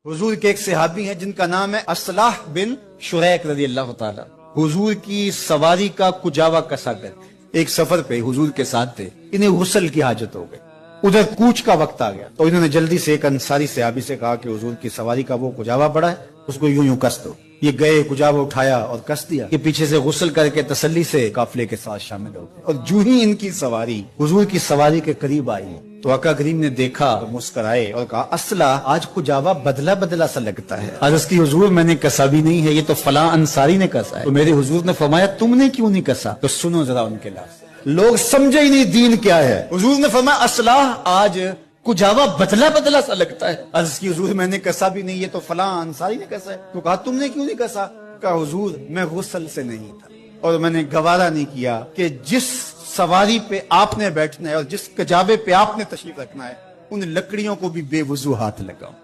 हुजूर के एक सहाबी हैं जिनका नाम है असलाह बिन शुरैक रज़ी अल्लाह ताला। हुजूर की सवारी का कुजावा कसा कर एक सफर पे हुजूर के साथ थे। इन्हें गुस्ल की हाजत हो गई, उधर कूच का वक्त आ गया तो इन्होंने जल्दी से एक अंसारी सहाबी से कहा कि हुजूर की सवारी का वो कुजावा पड़ा है, उसको यूं यूं कस दो। ये गए, कुजावा उठाया और कस दिया। ये पीछे से गुस्ल करके तसल्ली से काफिले के साथ शामिल हो गए और जूं ही इनकी सवारी हुजूर की सवारी के करीब आई तो आका करीम ने देखा और मुस्कुराए और कहा, असला आज कुजावा बदला बदला सा लगता है। आज उसकी हुजूर मैंने कसा भी नहीं है, ये तो फला अंसारी ने कसा है। तो मेरे हुजूर ने फरमाया तुमने क्यों नहीं कसा? तो सुनो जरा उनके लाफ, लोग समझे ही नहीं दीन क्या है। हुजूर ने फरमाया असला आज कुजावा बदला बदला सा लगता है। अर्ज की हुजूर मैंने कसा भी नहीं, ये तो फला अंसारी ने कसा है। तो कहा तुमने क्यों नहीं कसा? कहा हुजूर मैं गुस्ल से नहीं था और मैंने गवारा नहीं किया कि जिस सवारी पे आपने बैठना है और जिस कजाबे पे आपने तशरीफ रखना है उन लकड़ियों को भी बेवजू हाथ लगाऊं।